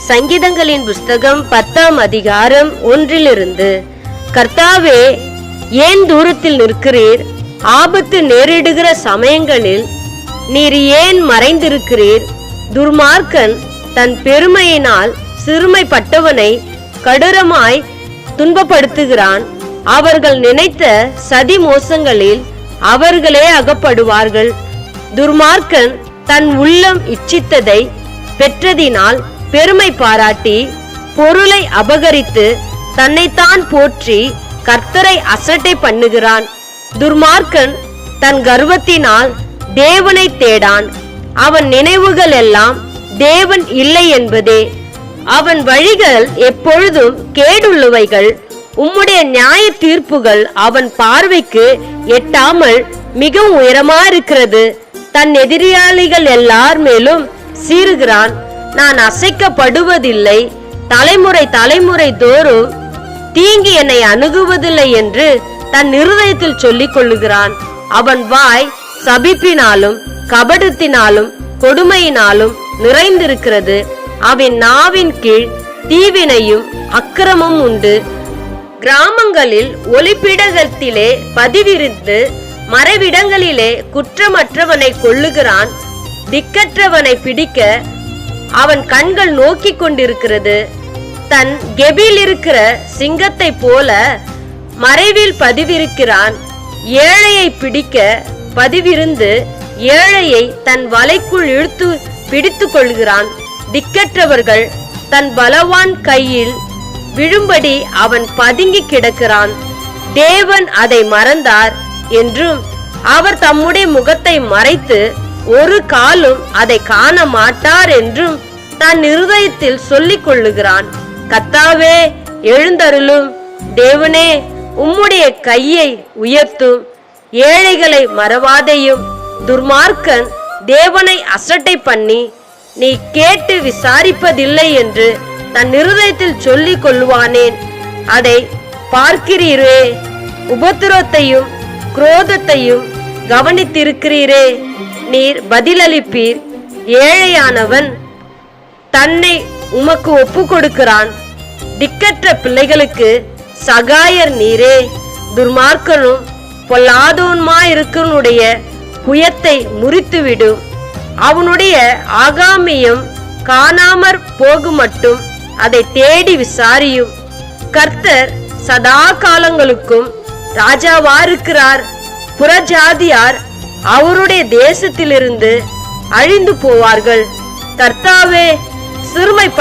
சங்கீதங்களின் புஸ்தகம் 10ஆம் அதிகாரம் 1 கர்த்தாவே, ஏன் தூரத்தில் நிற்கிறீர்? ஆபத்து நேரிடுகிற சமயங்களில் நீர் ஏன் மறைந்திருக்கிறீர்? துர்மார்க்கன் தன் பெருமையினால் சிறுமைப்பட்டவனை கடூரமாய் துன்பப்படுத்துகிறான். அவர்கள் நினைத்த சதி மோசங்களில் அவர்களே அகப்படுவார்கள். துர்மார்க்கன் தன் உள்ளம் இச்சித்ததை பெற்றதினால் பெருமை பாராட்டி பொருளை அபகரித்து தன்னைத்தான் போற்றி கர்த்தரை அசட்டை பண்ணுகிறான். துர்மார்க்கன் தன் கர்வத்தினால் தேவனை தேடான். அவன் நினைவுகள் எல்லாம் தேவன் இல்லை என்பதே. அவன் வழிகள் எப்பொழுதும் கேடுள்ளவைகள். உம்முடைய நியாய தீர்ப்புகள் அவன் பார்வைக்கு எட்டாமல் மிகவும் உயரமாயிருக்கிறது. தன் எதிரியாளிகள் எல்லார் மேலும் சீறுகிறான். நான் அசைக்கப்படுவதில்லை, தலைமுறை தலைமுறை தோறும் தீங்கி என்னை அணுகுவதில்லை என்று தன் இருதயத்தில் சொல்லிக் கொள்ளுகிறான். அவன் வாய் சபிப்பினாலும் கபடத்தினாலும் கொடுமையினாலும் நிறைந்திருக்கிறது. அவன் நாவின் கீழ் தீவினையும் அக்கிரமும் உண்டு. கிராமங்களில் ஒளிப்பிடகத்திலே பதிவிருந்து மறைவிடங்களிலே குற்றமற்றவனை கொல்லுகிறான். திக்கற்றவனை பிடிக்க அவன் கண்கள் நோக்கி கொண்டிருக்கிறது. தன் கெபில் இருக்கிற சிங்கத்தை போல மறைவில் பதிவிருக்கிறான். ஏழையை பிடிக்க பதிவிருந்து ஏழையை தன் வலைக்குள் இழுத்து பிடித்து கொள்கிறான். திக்கற்றவர்கள் தன் பலவான் கையில் விழும்படி அவன் பதுங்கி கிடக்கிறான். தேவன் அதை மறந்தார் என்றும் அவர் தம்முடைய முகத்தை மறைத்து ஒரு காலும் அதை காண மாட்டார் என்றும் தன் இருதயத்தில் சொல்லிக் கொள்ளுகிறான். கர்த்தாவே, எழுந்தருளும். தேவனே, உம்முடைய கையை உயர்த்தும். ஏழைகளை மறவாதையும். துர்மார்க்கன் தேவனை அசட்டை பண்ணி நீ கேட்டு விசாரிப்பதில்லை என்று தன் இருதயத்தில் சொல்லிக் கொள்வானேன். அதை பார்க்கிறீரே, உபத்திரத்தையும் குரோதத்தையும் கவனித்திருக்கிறீரே. நீர் பதிலளிப்பீர். ஏழையானவன் தன்னை உமக்கு ஒப்பு கொடுக்கிறான். திக்கற்ற பிள்ளைகளுக்கு சகாயர் நீரே. துர்மார்க்கனும் பொல்லாதவனுமாயிருக்கனுடைய புயத்தை முறித்துவிடும். அவனுடைய ஆகாமியம் காணாமற் போகும் மட்டும் அதை தேடி விசாரியும். கர்த்தர் சதா காலங்களுக்கும் ராஜாவாயிருக்கிறார். புறஜாதியார் அவருடைய தேசத்திலிருந்து அழிந்து போவார்கள். கர்த்தாவே, சிறுமைப்பட்ட